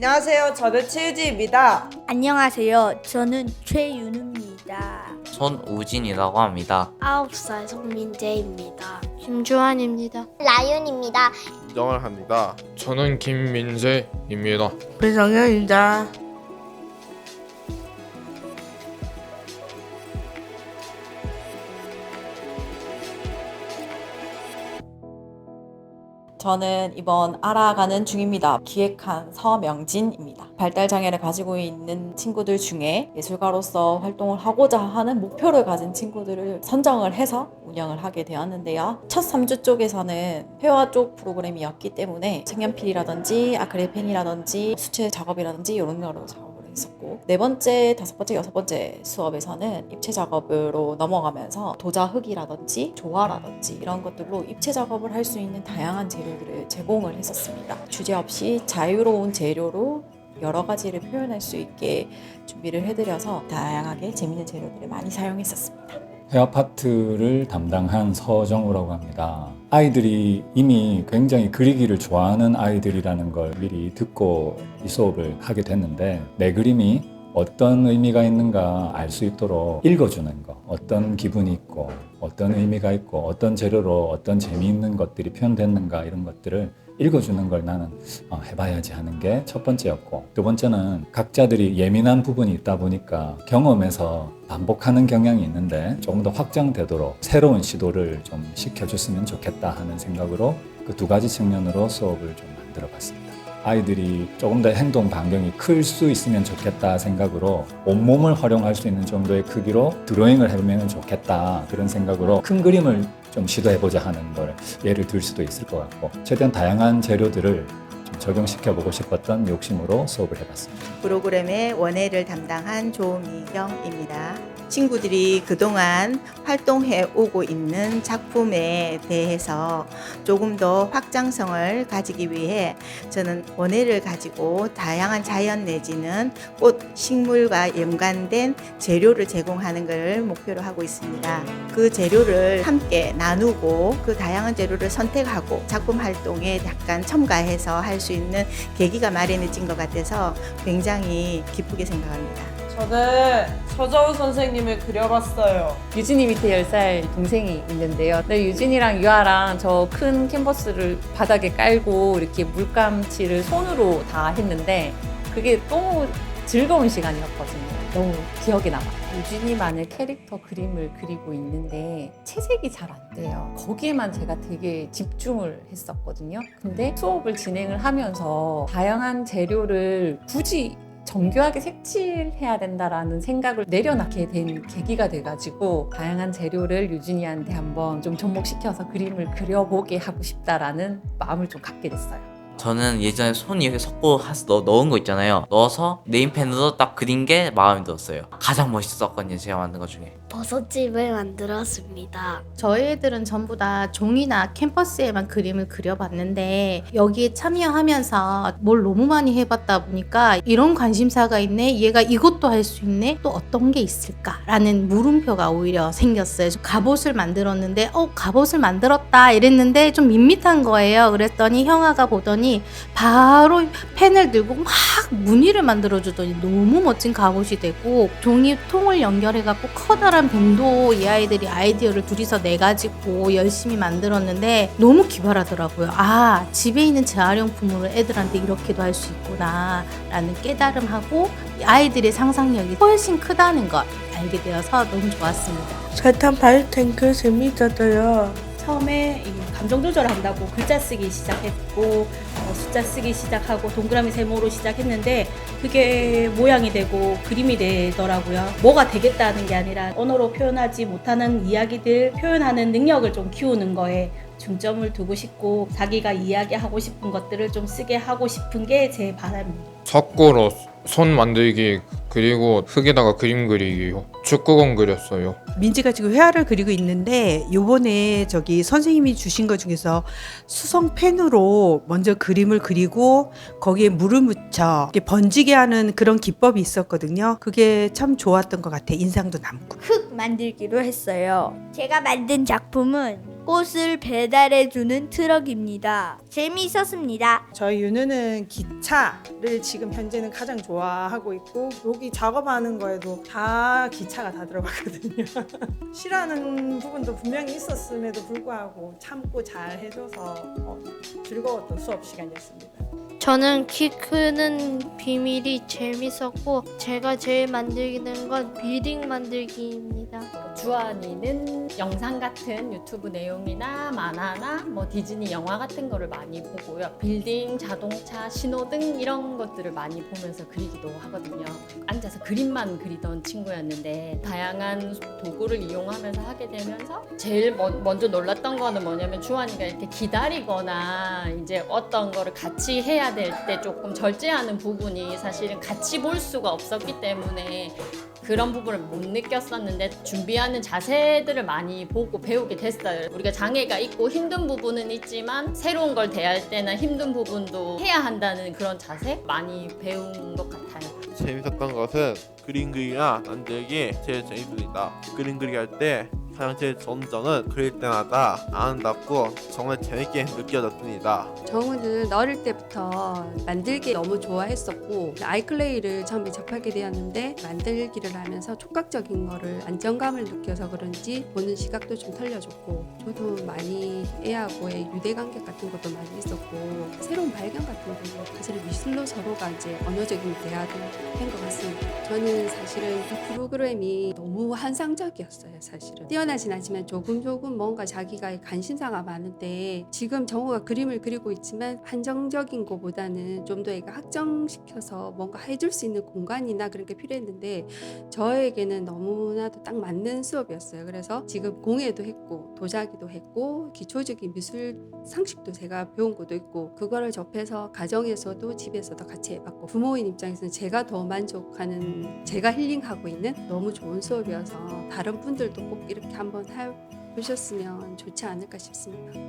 안녕하세요. 저는 최유지입니다. 안녕하세요. 저는 최윤우입니다. 손우진이라고 합니다. 9살 손민재입니다. 김주환입니다. 라윤입니다. 정을 합니다. 저는 김민재입니다. 배성현입니다. 저는 이번 알아가는 중입니다. 기획한 서명진입니다. 발달장애를 가지고 있는 친구들 중에 예술가로서 활동을 하고자 하는 목표를 가진 친구들을 선정을 해서 운영을 하게 되었는데요. 첫 3주 쪽에서는 회화 쪽 프로그램이었기 때문에 색연필이라든지 아크릴펜이라든지 수채 작업이라든지 이런 거로 작업을 했었고, 네 번째, 다섯 번째, 여섯 번째 수업에서는 입체 작업으로 넘어가면서 도자흙이라든지 조화라든지 이런 것들로 입체 작업을 할 수 있는 다양한 재료들을 제공을 했었습니다. 주제 없이 자유로운 재료로 여러 가지를 표현할 수 있게 준비를 해드려서 다양하게 재밌는 재료들을 많이 사용했었습니다. 회화 파트를 담당한 서정우라고 합니다. 아이들이 이미 굉장히 그리기를 좋아하는 아이들이라는 걸 미리 듣고 이 수업을 하게 됐는데, 내 그림이 어떤 의미가 있는가 알 수 있도록 읽어주는 거, 어떤 기분이 있고 어떤 의미가 있고 어떤 재료로 어떤 재미있는 것들이 표현됐는가, 이런 것들을 읽어주는 걸 나는 해봐야지 하는 게 첫 번째였고, 두 번째는 각자들이 예민한 부분이 있다 보니까 경험에서 반복하는 경향이 있는데 조금 더 확장되도록 새로운 시도를 좀 시켜줬으면 좋겠다 하는 생각으로 그 두 가지 측면으로 수업을 좀 만들어 봤습니다. 아이들이 조금 더 행동 반경이 클 수 있으면 좋겠다 생각으로 온몸을 활용할 수 있는 정도의 크기로 드로잉을 해보면 좋겠다, 그런 생각으로 큰 그림을 좀 시도해보자 하는 걸 예를 들 수도 있을 것 같고, 최대한 다양한 재료들을 좀 적용시켜보고 싶었던 욕심으로 수업을 해봤습니다. 프로그램의 원회를 담당한 조미경입니다. 친구들이 그동안 활동해 오고 있는 작품에 대해서 조금 더 확장성을 가지기 위해 저는 원회를 가지고 다양한 자연 내지는 꽃, 식물과 연관된 재료를 제공하는 것을 목표로 하고 있습니다. 그 재료를 함께 나누고 그 다양한 재료를 선택하고 작품 활동에 약간 첨가해서 할 수 있는 계기가 마련해진 것 같아서 굉장히 기쁘게 생각합니다. 저는 서정우 선생님을 그려봤어요. 유진이 밑에 10살 동생이 있는데요. 네, 유진이랑 유아랑 저 큰 캔버스를 바닥에 깔고 이렇게 물감칠을 손으로 다 했는데 그게 너무 즐거운 시간이었거든요. 너무 기억에 남아요. 유진이만의 캐릭터 그림을 그리고 있는데 채색이 잘 안 돼요. 거기에만 제가 되게 집중을 했었거든요. 근데 수업을 진행을 하면서 다양한 재료를 굳이 정교하게 색칠해야 된다라는 생각을 내려놓게 된 계기가 돼가지고 다양한 재료를 유진이한테 한번 좀 접목시켜서 그림을 그려보게 하고 싶다라는 마음을 좀 갖게 됐어요. 저는 예전에 손 이렇게 섞고 넣은 거 있잖아요. 넣어서 네임펜으로 딱 그린 게 마음에 들었어요. 가장 멋있었거든요, 제가 만든 것 중에. 버섯집을 만들었습니다. 저희 애들은 전부 다 종이나 캔버스에만 그림을 그려봤는데 여기에 참여하면서 뭘 너무 많이 해봤다 보니까 이런 관심사가 있네, 얘가 이것도 할 수 있네, 또 어떤 게 있을까라는 물음표가 오히려 생겼어요. 갑옷을 만들었는데 갑옷을 만들었다 이랬는데 좀 밋밋한 거예요. 그랬더니 형아가 보더니 바로 펜을 들고 막 무늬를 만들어주더니 너무 멋진 갑옷이 되고, 종이통을 연결해갖고 커다란 뱀도 이 아이들이 아이디어를 둘이서 내가지고 열심히 만들었는데 너무 기발하더라고요. 아, 집에 있는 재활용품으로 애들한테 이렇게도 할 수 있구나 라는 깨달음하고 아이들의 상상력이 훨씬 크다는 걸 알게 되어서 너무 좋았습니다. 설탕 바이오탱크 재미있었어요. 처음에 감정 조절을 한다고 글자 쓰기 시작했고 숫자 쓰기 시작하고 동그라미 세모로 시작했는데 그게 모양이 되고 그림이 되더라고요. 뭐가 되겠다는 게 아니라 언어로 표현하지 못하는 이야기들 표현하는 능력을 좀 키우는 거에 중점을 두고 싶고, 자기가 이야기하고 싶은 것들을 좀 쓰게 하고 싶은 게 제 바람입니다. 석고로 손 만들기, 그리고 흙에다가 그림 그리기요. 축구공 그렸어요. 민지가 지금 회화를 그리고 있는데 요번에 선생님이 주신 것 중에서 수성펜으로 먼저 그림을 그리고 거기에 물을 묻혀 이렇게 번지게 하는 그런 기법이 있었거든요. 그게 참 좋았던 것 같아. 인상도 남고. 흙 만들기로 했어요. 제가 만든 작품은 꽃을 배달해주는 트럭입니다. 재미있었습니다. 저희 윤우는 기차를 지금 현재는 가장 좋아하고 있고 여기 작업하는 거에도 다 기차가 다 들어갔거든요. 싫어하는 부분도 분명히 있었음에도 불구하고 참고 잘 해줘서 즐거웠던 수업 시간이었습니다. 저는 키 크는 비밀이 재밌었고 제가 제일 만들는 건 빌딩 만들기입니다. 주한이는 영상 같은 유튜브 내용이나 만화나 뭐 디즈니 영화 같은 거를 많이 보고요. 빌딩, 자동차, 신호등 이런 것들을 많이 보면서 그리기도 하거든요. 앉아서 그림만 그리던 친구였는데 다양한 도구를 이용하면서 하게 되면서 제일 먼저 놀랐던 거는 뭐냐면 주한이가 이렇게 기다리거나 이제 어떤 거를 같이 해야 될 때 조금 절제하는 부분이 사실은 같이 볼 수가 없었기 때문에 그런 부분을 못 느꼈었는데 준비하는 자세들을 많이 보고 배우게 됐어요. 우리가 장애가 있고 힘든 부분은 있지만 새로운 걸 대할 때나 힘든 부분도 해야 한다는 그런 자세 많이 배운 것 같아요. 재밌었던 것은 그림 그리기나 만들기 제일 재밌습니다. 그림 그리기 할 때 가장 제일 좋은 점은 그릴 때마다 아름답고 정말 재밌게 느껴졌습니다. 정우는 어릴 때부터 만들기 너무 좋아했었고 아이클레이를 처음에 접하게 되었는데 만들기를 하면서 촉각적인 거를 안정감을 느껴서 그런지 보는 시각도 좀 틀려졌고 저도 많이 애하고의 유대관계 같은 것도 많이 있었고 새로운 발견 같은 거는 사실은 미술로 서로가 이제 언어적인 대화도 한 것 같습니다. 저는 사실은 이 프로그램이 너무 환상적이었어요. 사실은 뛰어나진 않지만 조금 뭔가 자기가 관심사가 많은데 지금 정우가 그림을 그리고 있지만 한정적인 것보다는 좀 더 애가 확정시켜서 뭔가 해줄 수 있는 공간이나 그런 게 필요했는데 저에게는 너무나도 딱 맞는 수업이었어요. 그래서 지금 공예도 했고 도자기도 했고 기초적인 미술 상식도 제가 배운 것도 있고 그거를 접해서 가정에서도 집에서도 같이 해봤고 부모인 입장에서는 제가 더 만족하는 제가 힐링하고 있는 너무 좋은 수업이어서 다른 분들도 꼭 이렇게 한번 해보셨으면 좋지 않을까 싶습니다.